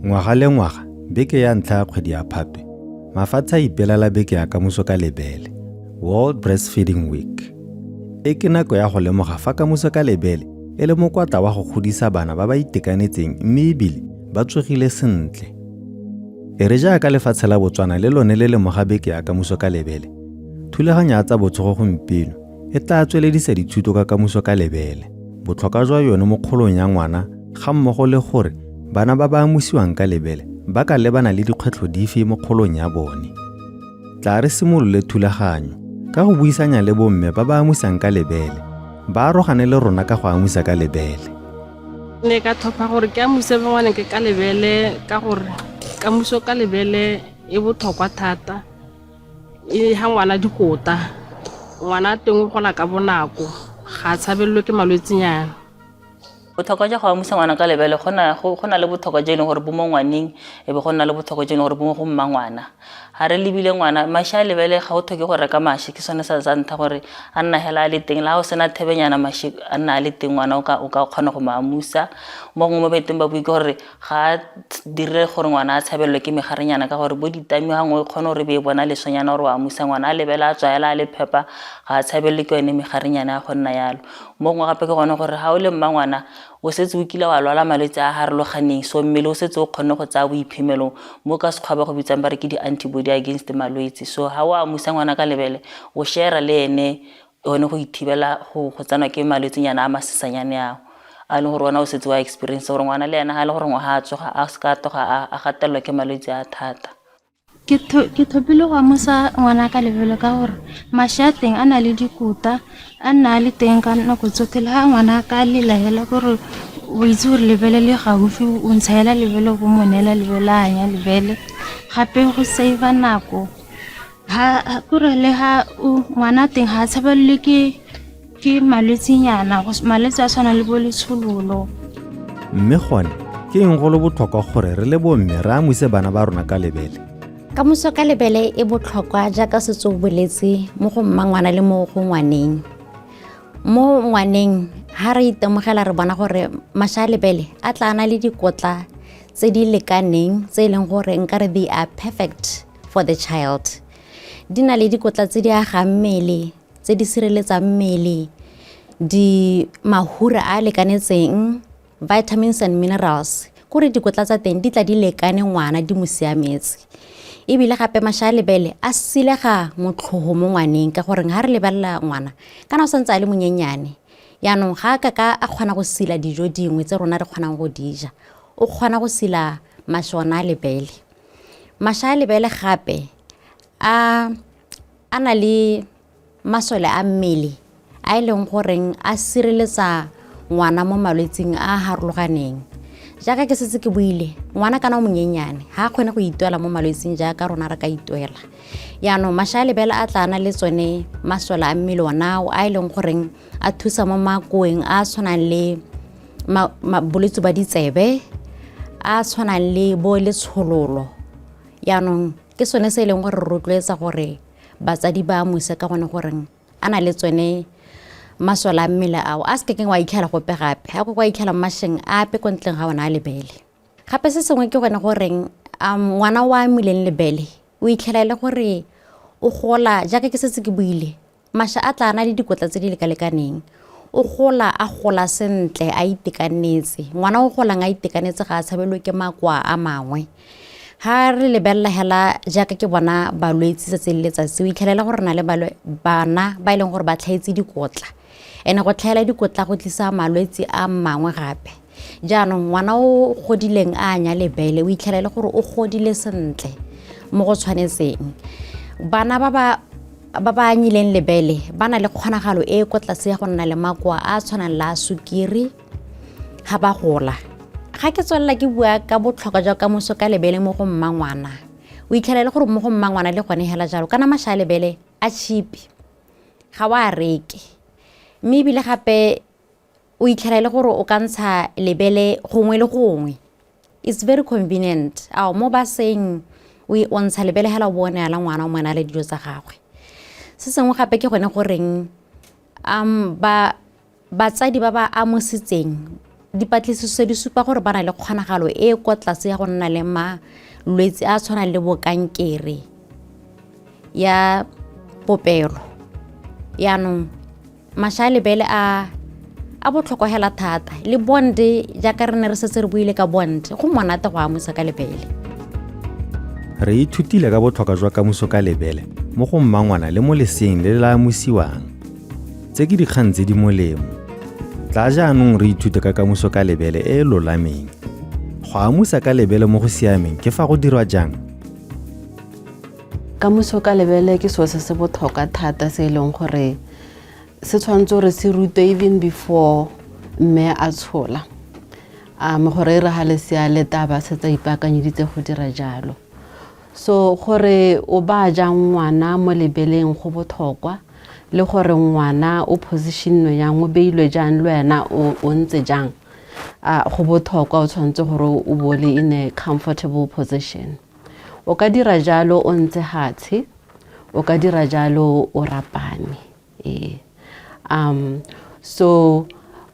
Ngwaga le ngwaga, beke ya ntlha ya kgwedi ya Phatwe, mafatshe a ipelela beke ya kamoso ka lebele, World Breastfeeding Week. E ke nako ya go lemoga fa kamoso ka lebele e le mokwatla wa go godisa bana ba ba itekanetseng mme ebile ba tsogile sentle. E re jaaka lefatshe la Botswana le lone le lemoga beke ya kamoso ka lebele, thulaganyo ya tsa botsogo gompieno e tla tsweledisa dithuto ka kamoso ka lebele, botlhokwa jwa yone mo kgolong ya ngwana ga mmogo le gore bana ba ba amusiwang ka lebele ba ka lebana le dikgwetlho dife mo kgolong ya bone. Tla re simolole thulaganyo ka go buisanya le bomme ba ba amusang ka lebele, ba arogane le rona ka go amusa ka lebele. Ne ka thopa gore ke amuse bangwane ke ka lebele ka gore kamuso ka lebele e botlhokwa thata. E ha ngwana dikota, ngwana teng o gola ka bonako, ga tshabelwe ke malwetse nyana. Botlhokwa jwa go amusa ngwana ka lebele go na le botlhokwa jwa gore bo mo ngwaneng e be go na le botlhokwa jwa gore bo mo go mmangwana. Ha re lebile ngwana masha lebele ga o thoke go reka mashi ke sone sa ntlha gore a nna hela le teng la o sena thebenyana mashi a nna le teng ngwana o ka kgona go maamusa mo mo beteng ba bui gore ga dire gore ngwana a tshabelwe ke megarenyana ka gore bo ditami hangwe kgona gore be bona lesonyana gore wa amusa ngwana a lebela a tswaela le phepa ga tshabelwe ke yone megarenyana ya go nna yalo. Mo ngwe gape ke gone gore ha o le mmangwana o setse o kile wa lwala malwetse a harologaneng so mmele o setse o kgonne go tsaya boiphemelo mo ka sekgwaba go bitsang ba re ke di-antibody against malwetse. So ha o amusa ngwana ka lebele o share le ene one go ithibela go tsanwa ke malwetse nyana a masesanyane ao a le gore wona o setse wa experience gore ngwana le ena ha le gore ngwaga a tsoga a ska toga a gatelelwa ke malwetse a thata. Ke thopile go amusa ngwana ka lebele ka gore mašwi a teng a na le dikota a nna le teng ka nako tsotlhe le ha ngwana ka lela hela gore o itse gore lebele le gaufi o ntsha hela lebele go monela lebele a anya lebele gape go save nako ha gore le ha ngwana teng ha tshabelele ke malwetse nyana malwetse a tshwana le bo letshololo. Mme gone ke eng go le botlhokwa gore re le bomme re amuse bana ba rona ka lebele? Kamoso ka lebele e botlhokwa jaaka setso boletse mo go mmangwana le mo go ngwaneng. Mo ngwaneng ha re itemogela re bona gore masha lebele a tla na le dikotla tse di lekaneng tse leng gore nkare they are perfect for the child. Di na le dikotla tse di agang mmele, tse di sireletsang mmele, di mahura a lekanetseng, vitamins and minerals. Kore dikotla tsa teng di tla di lekane ngwana di mo siametse. Ebile gape masha lebele a silega motlhogo mo ngwaneng ka gore ha re lebelela ngwana kana o santse a le monyenyane yaanong ga ka a kgona go sila dijo dingwe tse rona re kgonang go dija o kgona go sila mashona lebele. Masha lebele gape a na le masole a mmele a leng goreng a sireletsa ngwana mo malwetseng a harologaneng. Jaaka ke setse ke buile ngwana kana o monyenyane ha kgone go itwela mo malwetseng jaaka rona re ka itwela. Yaanong masha lebele a tlana le tsone masole a mmele ona a leng goreng a thusa mo makoeng a tshwanang le bolwetse ba ditsebe a tshwanang le bo letshololo. Yaanong ke sone se leng gore re rotloetsa gore batsadi ba amuse ka gone gore a na le tsone masola mmele ao a se keng wa ikhala gope gape ha go kwa ikhala masheng a pe ko ntleng ga ona a lebele. Gape se sengwe ke gone gore ngwana wa amileng lebele o ikhala le gore o gola jaaka ke setse ke buile masha a tla na le dikotla tse di lekalekaneng o gola a gola sentle a itekanetse ngwana o golang a itekanetse ga a tshabelwe ke makwa a mangwe. Ha re lebella hela jaaka ke bona balwetse tse letsatsi o ikhalela gore na le bana ba ileng gore ba tlhaetse dikotla ene go tlhaela dikotla go tlisa malwetse a mangwe gape. Jaanong ngwana o godileng a anya lebele o ikhalela gore o godile sentle mo go tshwanetseng. Bana ba anyileng lebele ba na le kgonagalo e kwa tlase ya go nna le makwa a tshwanang la sukiri ha ba gola. Ga ke tswelela ke bua ka botlhokwa jwa kamoso ka lebele mo go mmangwana o ikhalela gore mo go mmangwana le gone hela jalo kana masha lebele a cheap ga wa reke. Mme ebile gape o ikhalela gore o ka ntsha lebele gongwe le gongwe. It's very convenient. Mo ba seng o ntsha lebele hela o bone ala ngwana o mona le dijo tsa gagwe. Se sengwe gape ke gone goreng batsadi ba ba amositseng dipatlisiso di supa gore ba na le kgonagalo e kwa tlase ya go nna le malwetse a tshwanang le bokankere ya popelo. Yaanong mašwi a lebele a botlhokwa hela thata le bonde jaaka re ne re setse re buile ka bonde go monate go amusa ka lebele. Re ithutile ka botlhokwa jwa kamoso ka lebele mo go mmangwana le mo leseeng le la amusiwang. Tse ke dikgang tse di molemo. Tla jaanong re ithute ka kamoso ka lebele e lolameng. Go amusa ka lebele mo go siameng ke fa go dirwa jang? Kamoso ka lebele ke so se botlhokwa thata se leng gore se tshwanetse re se rute even before mme a tshola. Gore re ha le sia le taba se tsa ipaakanyeditse go dira jalo. So gore o ba jang ngwana mo lebeleng go botlhokwa le gore ngwana o positionwe yang o beilwe jang le wena o ntse jang. Go botlhokwa o tshwanetse gore o bole in a comfortable position. O ka dira jalo o ntse hatshe, o ka dira jalo o rapame. So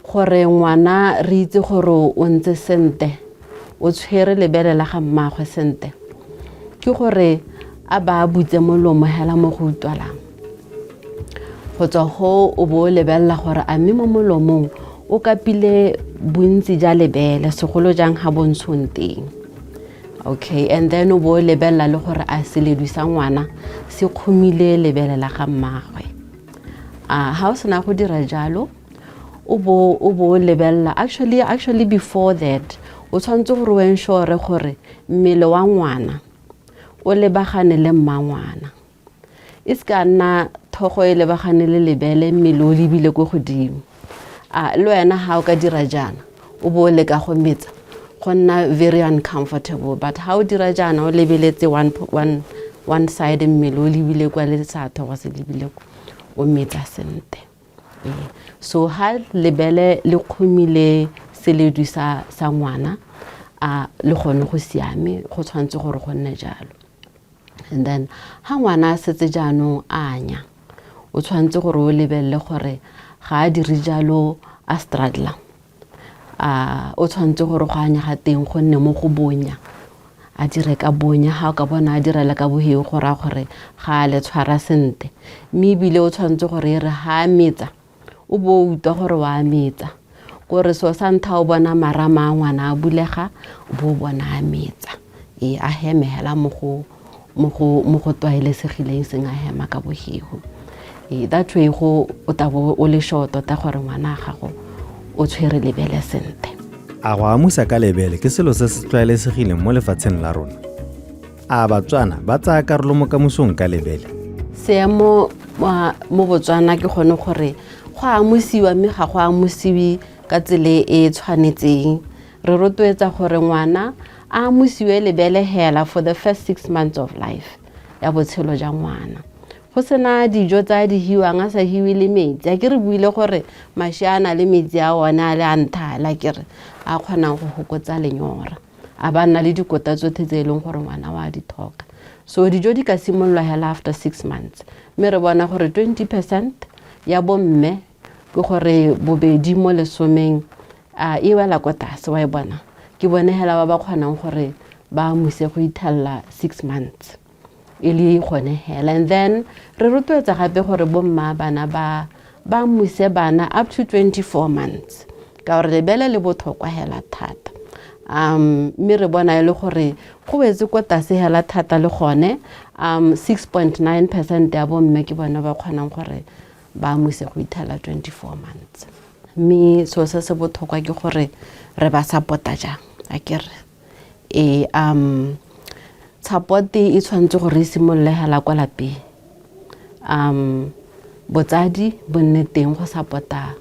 gore ngwana re itse gore o ntse sente o tshwere lebele la ga mmagwe sente ke gore a ba butse molomo hela mo go utwalang go tswa go o bo lebella gore a mme mo molomong o kapile bontsi ja lebele segolo jang ha bontshonteng. Okay, and then o bo lebella le gore a se ledwisa ngwana se khumile lebele la ga mmagwe. Ha o sena go dira jalo o bo lebella actually before that o tshwantse gore o ensure gore mmele wa ngwana o lebagane le mmangwana. Iska nna thogo e lebagane le lebele mmele o lebile go godimo. Le wena ha o ka dira jana o bo le ka go metsa go nna very uncomfortable, but ha o dira jana o lebeletse one side mmele o lebile kwa le sa thogo se lebile o metsa sente. So ha lebele le khumile seledwi sa ngwana le gone go siame go tshwantse gore go nne jalo. And then ha ngwana setse jaanong anya o tshwantse gore o lebelle gore ga a dire jalo a straddle. O tshwantse gore go anya ga teng go nne mo go bonya a dire ka bonya ha o ka bona a direla ka boheo go ra gore ga le tshwara sente. Mme bile o tshwantse gore re ha metsa o bo utwa gore wa metsa gore so sa ntha o bona marama a ngwana a bulega bo bona a metsa a heme hela mo go twaelesegileng seng a hema ka bohego. That way go o tabo o le shoto ta gore ngwana gago o tshwere lebele sente. A go amusa ka lebele ke selo se se tlwaelesegileng mo lefatsheng la rona. A Batswana ba tsaya karolo mo kamosong ka lebele. Seemo mo Botswana ke gone gore go amusiwa mme ga go amusiwi ka tsele e tshwanetseng. Re rotloetsa gore ngwana a amusiwe lebele hela for the first 6 months of life ya botshelo jwa ngwana. Go sena dijo tsa di hiwang a sa hiwe le metsi. A ke re buile gore mashiana le metsi a ona le anthala ke re a kgona go hokotsa lenyora. A ba nna le dikota tsotlhe tse leng gore ngwana wa di thoka. So dijo di ka simolola hela after 6 months. Mme re bona gore 20% ya bomme ke gore bobedi mo lesomeng e wela kwa tlase wa e bona. Ke bone hela ba kgonang gore ba amuse go ithalla 6 months. Ili gone hela. And then re rotloetsa gape gore bomma bana ba amuse bana up to 24 months. Ka gore lebele le botlhokwa hela thata. Mme re bona ile gore go wetse kwa tlase hela thata le gone 6.9% ya bomme ke bona ba kgonang gore ba amuse go ithala 24 months. Mme so se botlhokwa ke gore re ba support-a jang akere support e tshwantse gore e simololle hela kwa lapeng. Botsadi bo nne teng go support-a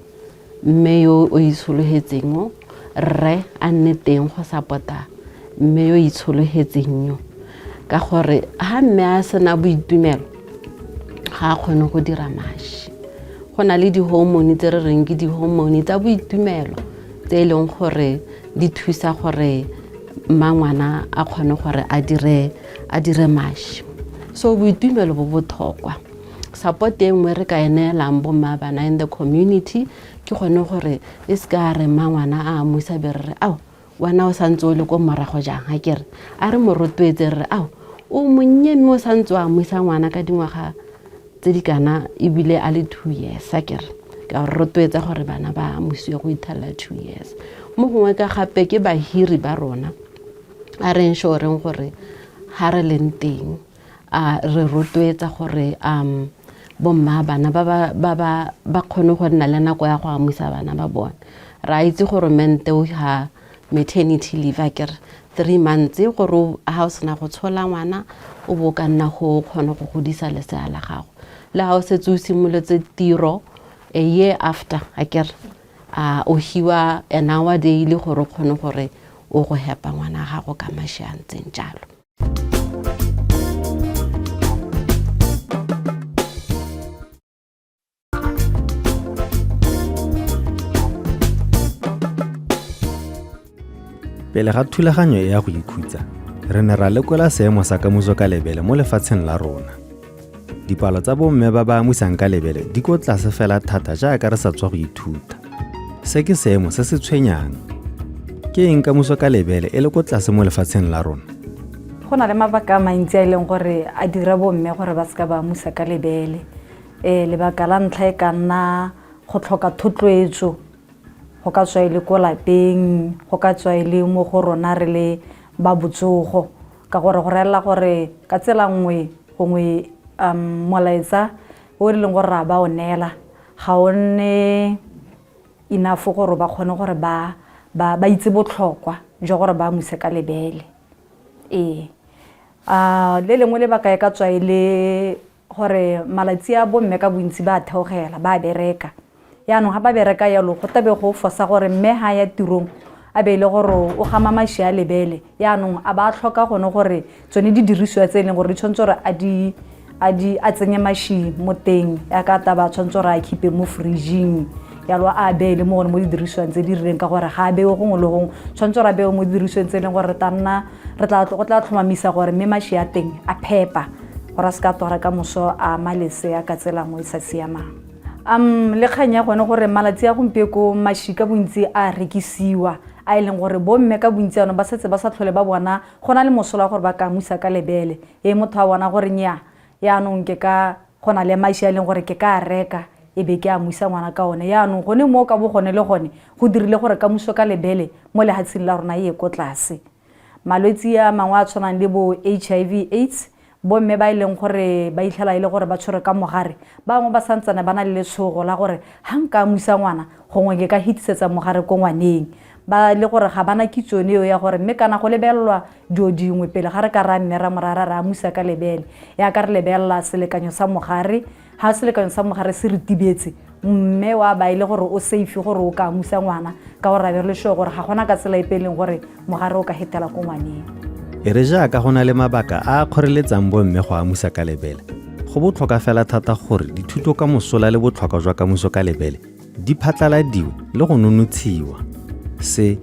mme yo o itsholohetseng re a nne teng go support-a mme yo itsholohetseng yo ka gore ha mme a sena boitumelo ga a kgone go dira mašwi. Go na le di-hormone tse re reng ke di-hormone tsa boitumelo tse e leng gore di thusa gore mangwana a kgone gore a dire mašwi. So boitumelo bo botlhokwa. support e nngwe re ka e neelang bomma bana in the community ke gone gore e se ka re mangwana a amusa be re ao wana o santse o le ko morago jang ha kere a re mo rotloetse re ao o monnye mme o santse o amusa ngwana ka dingwaga tse di kana ebile a le 2 years a kere ka rotloetsa gore bana ba amusiwe go ithala 2 years mo gongwe ka gape ke bahiri ba rona a re ensureng gore ha re leng teng a re rotloetsa gore bomma bana ba kgone go nna le nako ya go amusa bana ba bona ra itse gore mente o ha maternity leave a kere 3 months gore ha o sena go tshola ngwana o bo ka nna go kgona go godisa lesea la gago le ha o setse o simoletse tiro a year after a kere o hiwa an hour daily gore o kgone gore o go hepa ngwana gago ka mašwi a ntseng jalo. Pele ga thulaganyo e ya go ikhutsa re ne ra lekola seemo sa kamoso ka lebele mo lefatsheng la rona. Dipalo tsa bomme ba ba amusang ka lebele di ko tlase fela thata jaaka re sa tswa go ithuta. Se ke seemo se se tshwenyang. Ke eng kamoso ka lebele e le ko tlase mo lefatsheng la rona? Go na le mabaka a mantsi a ileng gore a dira bomme gore ba seka ba amusa ka lebele. Lebaka la ntlha e ka nna go tlhoka thotloetso go ka tswa ile ko lapeng go ka tswa ile mo go rona re le ba botsogo ka gore go rela gore ka tsela nngwe gongwe molaetsa o re leng gore ra ba o neela ga o nne enough gore ba kgone gore ba itse botlhokwa jwa gore ba amuse ka lebele. Le lengwe le baka e ka tswa ile gore malatsi a bomme ka bontsi ba theogela ba bereka yaanong ga ba bereka yalo go tabe go fosa gore mme ha ya tirong a be ile gore o gama mašwi a lebele yaanong a ba tlhoka gone gore tsone di dirisiwa tse e leng gore di tshwanetse gore a tsenye mašwi mo teng ya ka taba tshwanetse gore a khipe mo fridging yalo a beele mo gone mo di dirisiwang tse di rileng ka gore ga a bewe gongwe le gongwe tshwanetse gore a bewe mo di dirisiwang tse e leng gore go tla tlhomamisa gore mme mašwi a teng a phepa gore a se ka tloga ka moso a malesea ka tsela mo e sa siamang. Le kgang ya gone gore malatsi a gompieko mašwi ka bontsi a rekisiwa a e leng gore bomme ka bontsi ano ba setse ba sa tlhole ba bona go na le mosola gore ba ka amusa ka lebele motho a bona gore nya yaanong ke ka go na le mašwi a leng gore ke ka reka e be ke amusa ngwana ka one yaanong gone mo ka bo gone le gone go dirile gore kamuso ka lebele mo lehatsheng la rona ye ko tlase. Malwetse a mangwe a tshwanang le bo HIV AIDS bomme ba ileng gore ba itlhela ile gore ba tshwere ka mogare bangwe ba santsana ba na le letshogo la gore ha nka amusa ngwana gongwe ke ka hitisetsa mogare ko ngwaneng ba le gore ga bana kitsone eo ya gore mme kana go lebelelwa dio dingwe pele ga re ka ra mme ra morara ra amusa ka lebele ya ka re lebelela selekanyo sa mogare ha selekanyo sa mogare se re tibetse mme wa ba ile gore o safe gore o ka amusa ngwana ka gore ra be re le sure gore ga gona ka tsela e peleng gore mogare o ka hetela ko ngwaneng. E re jaaka go na le mabaka a kgoreletsang bomme go amusa ka lebele go botlhokwa fela thata gore dithuto ka mosola le botlhokwa jwa kamuso ka lebele di phatlaladiwe le go nonotshiwa. Se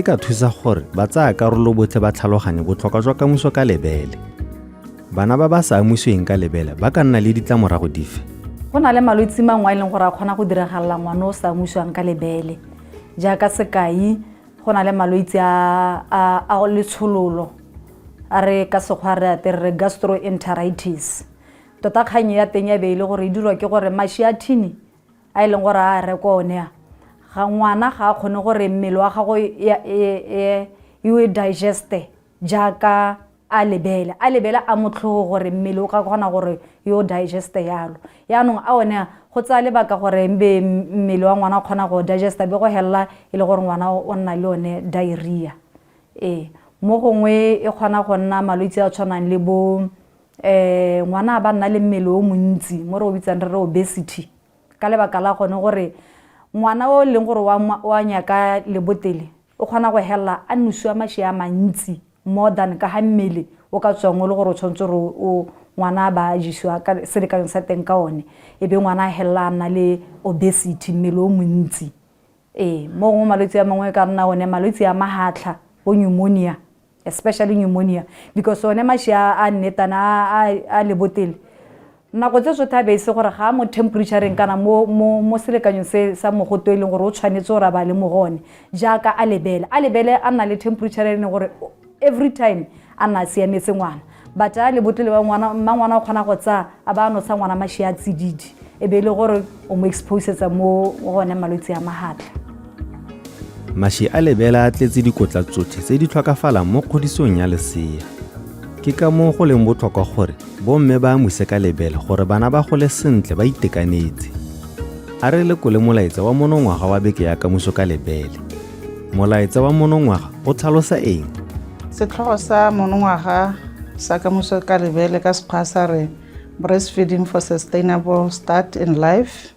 ka thusa gore ba tsaya karolo botlhe ba tlhaloganye botlhokwa jwa kamuso ka lebele. Bana ba ba sa amusiweng ka lebele ba ka nna le ditlamorago dife? Go na le malwetse mangwe a leng gore a kgona go diragalela ngwana o sa amusiwang ka lebele jaaka sekai go na le malwetse a letshololo a re ka sekgwa re atere gastroenteritis tota kganye ya teng ya be ile gore e dirwa ke gore mašwi a thini a ileng gore a rekwa one ga ngwana ga a kgone gore mmele wa gago e digeste jaaka a lebele a motlhogo gore mmele o ka kgona gore yo digeste yalo yaanong a one go tsaya lebaka gore mbe mmele wa ngwana o kgona go digesta be go helela e le gore ngwana o nna le one diarrhea. Mo gongwe e kgona go nna malwetse a tshwanang le bo ngwana ba nna le mmele o montsi mo re o bitsang re obesity ka lebaka la gone gore ngwana o leng gore wa nyaka lebotele o kgona go helela a nosiwa mašwi a mantsi more than ka ha mmele o ka tswang le gore o tshwanetse gore ngwana ba jisiwa ka selekanyo sa teng ka one e be ngwana a helela a nna le obesity mmele o montsi. Mo gongwe malwetse a mangwe ka nna one malwetse a mahatla bo pneumonia especially pneumonia because one mašwi a nnetana a lebotele nako tse tsotlhe a be se gore ga mo temperatureng kana mo selekanyong se sa mogoto e leng gore o tshwanetse gore a ba le mo gone jaaka a lebele a nna le temperature e leng gore every time a nna a siametse ngwana but a le botlele ba ngwana o kgona go tsaya a ba no sa ngwana mašwi a tsididi e be le gore o mo exposetsa mo gone malwetse a magatla. Mašwi a lebele a tletse dikotla tsotlhe tse di tlhokafalang mo kgodisong ya lesea. Ke ka moo go leng botlhokwa gore bomme ba amuse ka lebele gore bana ba gole sentle ba itekanetse. A re lekole molaetsa wa monongwaga wa beke ya kamoso ka lebele. Molaetsa wa monongwaga o tlhalosa eng? Setlhogo sa monongwaga sa kamoso ka lebele ka Sekgowa sa re breastfeeding for sustainable start in life,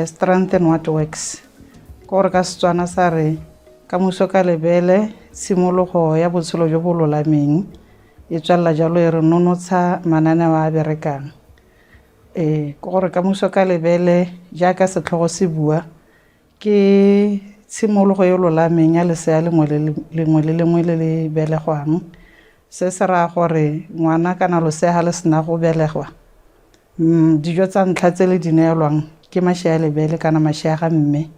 strengthen what works. Gore ka Setswana sa re kamoso ka lebele tshimologo ya botshelo jo bo lolameng e tswalla jalo e re nonotsha mananeo a berekang. Gore kamoso ka lebele jaaka setlhogo se bua ke tshimologo e lolameng ya lesea lengwe le lengwe le le belegwang. Se se raya gore ngwana kana losea ga le sena go belegwa dijo tsa ntlha tse le di neelwang ke mašwi a lebele kana mašwi a ga mme.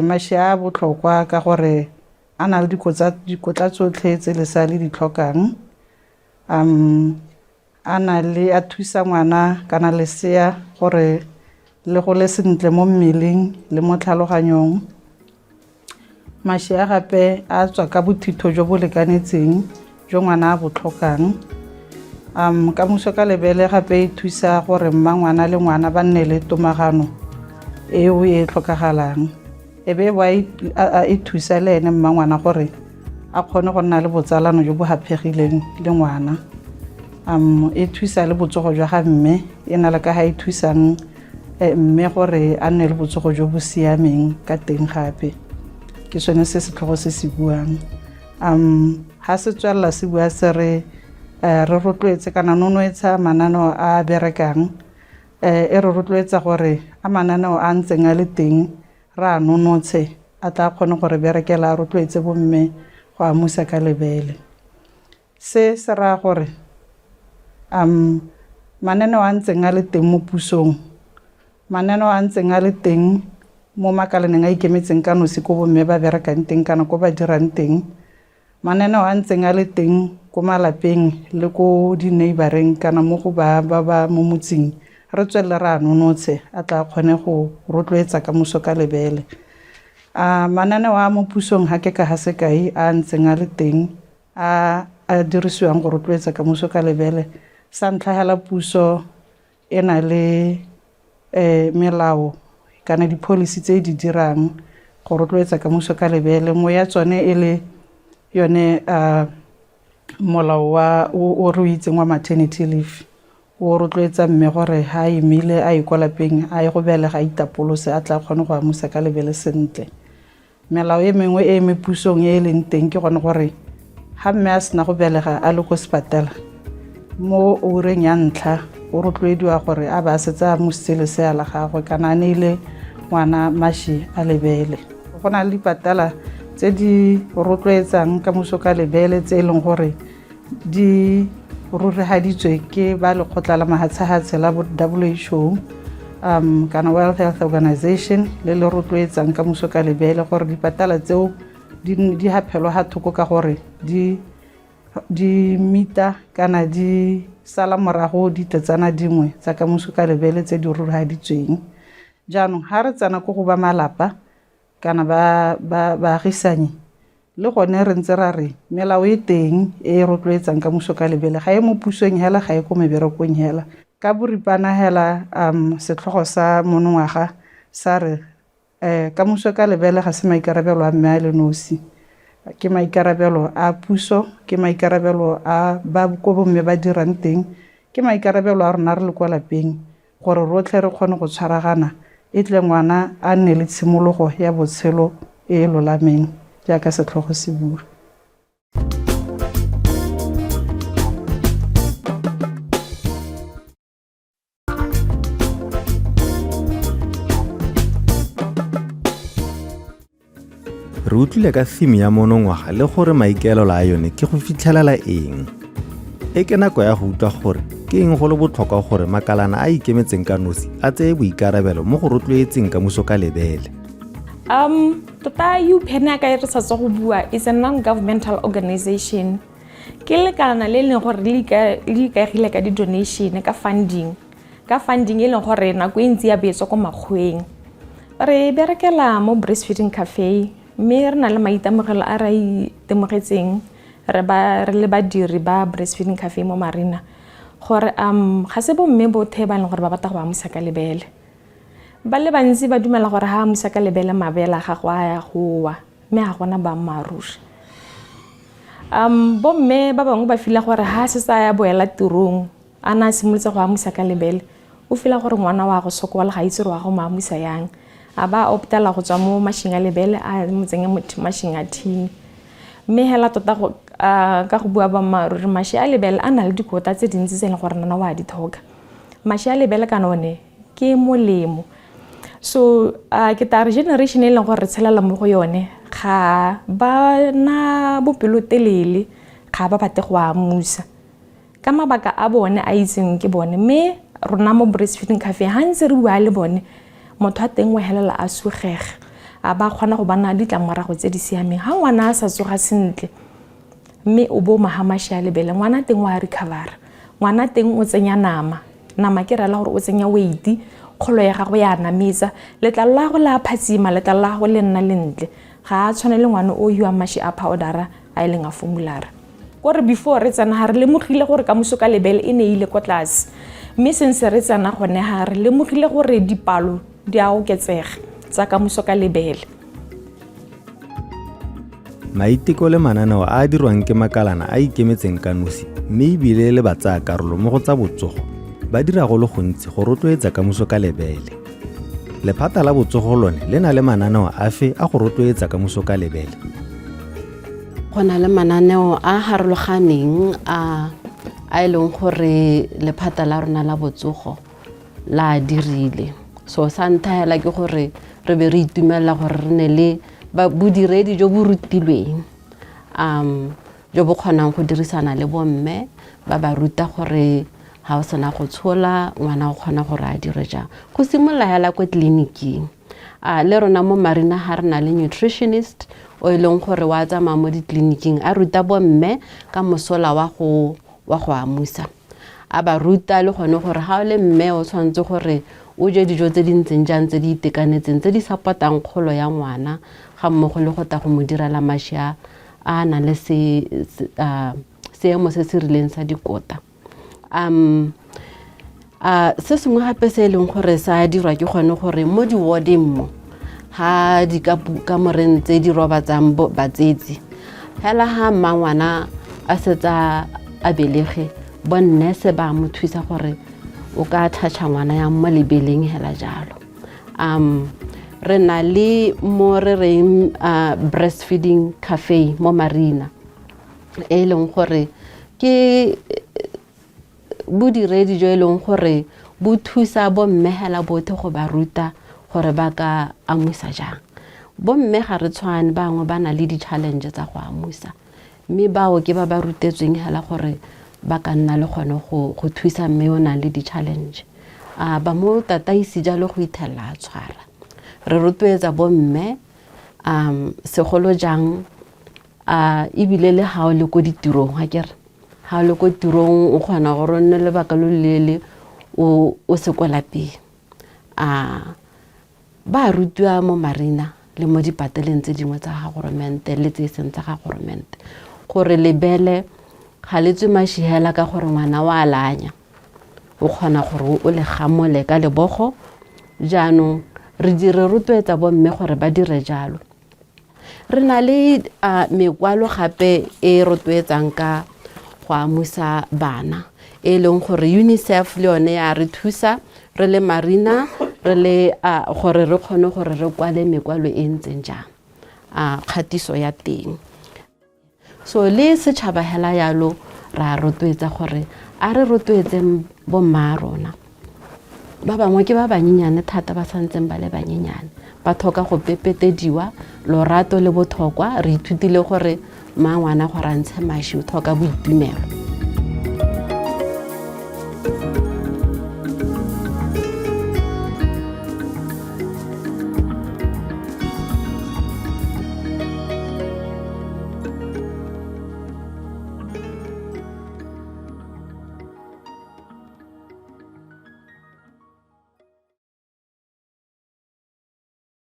Mašwi a botlhokwa ka gore a na le dikotla tsotlhe tse lesea le di tlhokang. A thusa ngwana kana lesea gore le gole sentle mo mmeleng le mo tlhaloganyong. Mašwi a gape a tswa ka bothitho jo bo lekanetseng jo ngwana a bo tlhokang. Kamoso ka lebele gape e thusa gore mma ngwana le ngwana ba nne le tomagano eo e tlhokagalang. E be e thusa le ene mma ngwana gore a kgone go nna le botsalano jo bo hapegileng le ngwana. E thusa le botsogo jwa ga mme e na le ka ga e thusang mme gore a nne le botsogo jo bo siameng ka teng gape. Ke sone se setlhogo se se buang. Ha se tswalla se bua se re rotloetse kana nonoetsa mananeo a berekang. E re rotloetsa gore a mananeo a ntseng a le teng ra nonotshe a tla kgone gore berekela a rotloetse bomme go amusa ka lebele. Se se raya gore mananeo a ntseng a le teng mo pusong, mananeo a ntseng a le teng mo makalaneng a ikemetseng ka nosi ko bomme ba berekang teng kana ko ba dirang teng, mananeo a ntseng a le teng ko malapeng le ko di-neighboreng kana mo go ba mo motseng. Re tswelle re a nonotshe a tla kgone go rotloetsa kamoso ka lebele. Mananeo a mo pusong ha ke ka ha sekai a ntseng a le teng a dirisiwang go rotloetsa kamoso ka lebele. Sa ntlha hela puso e na le melao kana di-policy tse di dirang go rotloetsa kamoso ka lebele. Mo ya tsone e le yone molao o re o itseng wa maternity leave o rotloetsa mme gore ha imile a kwa lapeng a go belega a itapolose a tla kgone go amusa ka lebele sentle. Melao e mengwe e me pusong e leng teng ke gone gore ha mme a sena go belega a le go sepatala mo ureng ya ntlha o rotloediwa gore a ba setsa musitse lesea la gagwe kana a neile ngwana mašwi a lebele. Go na le dipatala tse di rotloetsang kamoso ka lebele tse e leng gore di rurihaditswe ke ba lekgotla la mahatshahatse la WHO kana World Health Organization le rotloetsang kamoso ka lebele gore dipatala tseo di hapelwa ha thoko ka gore di mita kana di sala morago ditetsana dingwe tsa kamoso ka lebele tse di rurihaditsweng. Jaanong ha re tsena go ba malapa kana baagisani le gone re ntse ra re melao e teng e rotloetsang kamoso ka lebele ga e mo pusong hela ga e ko meberekong hela. Ka boripana hela setlhogo sa monongwaga sa re kamoso ka lebele ga se maikarabelo a mme a le nosi, ke maikarabelo a puso, ke maikarabelo a ba ko bomme ba dirang teng, ke maikarabelo a rona re le kwa lapeng gore rotlhe re kgone go tshwaragana e tle ngwana a nne le tshimologo ya botshelo e lolameng jaaka setlhogo se bua. Re utlwile ka theme ya monongwaga le gore maikaelelo a yone ke go fitlhelela eng. E ke nako ya go utlwa gore ke eng go le botlhokwa gore makalana a ikemetseng ka nosi a tseye boikarabelo mo go rotloetseng kamoso ka lebele? Tota UPenn ka re sa tswa go bua is a non-governmental organization. Ke lekalana le leng gore le ikaegile ka di-donation ka funding e leng gore nako e ntsi ya beetswa ko makgweng. Re berekela mo breastfeeding cafe mme re na le maitemogelo a re itemogetseng re le badiri ba breastfeeding cafe mo Marina gore ga se bomme botlhe ba leng gore ba batla go amusa ka lebele. Ba le bantsi ba dumela gore ha amusa ka lebele mabele a gago a ya go wa mme ga gona boammaaruri. Bomme ba bangwe ba fila gore ha se sa ya boela tirong a na simolotse go amusa ka lebele o fila gore ngwana wa go sokola ga itse re wa go mo amusa yang a ba optela go tswa mo mashing a lebele a mo tsenya mashing a thini. Mme hela tota go ka go bua boammaaruri mashi a lebele a na le dikota tse dintsi tse e leng gore nana wa di tlhoka. Mashi a lebele ka one ke molemo. So ke ta re generation e leng gore re tshelela mo go yone ga ba na bopelotelele ga ba batle go amusa ka mabaka a bone a itseng ke bone. Mme rona mo breastfeeding cafe ha ntse re bua le bone motho a teng o helela a sugega a ba kgona go bana ditlamorago tse di siameng. Ha ngwana a sa tsoga sentle mme o bo mahamashi a lebele ngwana teng wa recover, ngwana teng o tsenya nama ke rala gore o tsenya weight kgolo ya gago ya nametsa letlalo la go la phatsima letlalo la go le nna lentle ga a tshwane le ngwana o hiwa mashi a powdera a ileng a formulara. Gore before re tsana ha re lemogile gore kamoso ka lebele e ne ile ko tlase mme sense re tsana gone ha re lemogile gore dipalo di a oketsega tsa kamoso ka lebele. Maiteko le mananeo a dirwang ke makalana a ikemetseng ka nosi mme ebile le batsaya karolo mo go tsa botsogo ba dira go le gontsi go rotloetsa kamoso ka lebele. Lephata la botsogo lone le na le mananeo afe a go rotloetsa kamoso ka lebele? Go na le mananeo a harologaneng a e leng gore lephata la rona la botsogo la dirile. So sa ntlha hela ke gore re be re itumela gore re ne le bodiredi jo bo rutilweng jo bo kgonang go dirisana le bomme ba ba ruta gore ha o sena go tshola ngwana o kgona gore a dire jang go simolola hela kwa tleliniking. Le rona mo Marina ha re na le nutritionist o e leng gore wa tsamaya mo ditleliniking a ruta bomme ka mosola wa go amusa. A ba ruta le gone gore ha o le mme o tshwanetse gore o je dijo tse di ntseng jang tse di itekanetseng tse di supportang kgolo ya ngwana ga mmogo le go ta go mo direla mashi a na le seemo se se rileng sa dikota. Se sengwe gape se e leng gore sa dirwa ke gone gore mo di-warding mo ha di ka moreng tse di robatsang batsetsi hela ha ngwana a setsa a belege bonnese ba mo thusa gore o ka thatša ngwana ya mo lebeleng hela jalo. Re na le mo re reng breastfeeding cafe mo Marina e leng gore ke bodiredi jo e leng gore bo thusa bomme hela botlhe go ba ruta gore ba ka amusa jang. Bomme ga re tshwane bangwe ba na le di-challenge tsa go amusa mme bao ke ba rutetsweng hela gore ba ka nna le gone go thusa mme o na le di-challenge. Ba mo tataisi jalo go ithella tshwara. Re rotloetsa bomme segolo jang ebile le ha o le ko ditirong ha kere ha o le ko tirong o kgona gore nne lebaka lo lele o se kwa lapeng. Ba rutiwa mo Marina le mo dipateleng tse dingwe tsa gagoromente le tse seng tsa gagoromente gore lebele ga le tswe mashi hela ka gore ngwana wa alanya o kgona gore o le gamole ka lebogo. Jaanong re rotloetsa bomme gore ba dire jalo. Re na le mekwalo gape e rotloetsang ka go amusa bana e leng gore UNICEF le yone ya re thusa re le Marina re le gore re kgone gore re kwale mekwalo e ntseng jang kgatiso ya teng. So le setšhaba hela yalo ra rotloetsa gore a re rotloetseng bomma rona ba bangwe ke ba banyenyane thata ba santseng ba le banyenyane ba thoka go pepetediwa lorato le botlhokwa. Re ithutile gore ngwana gore a ntshe mashi o thoka boitumelo.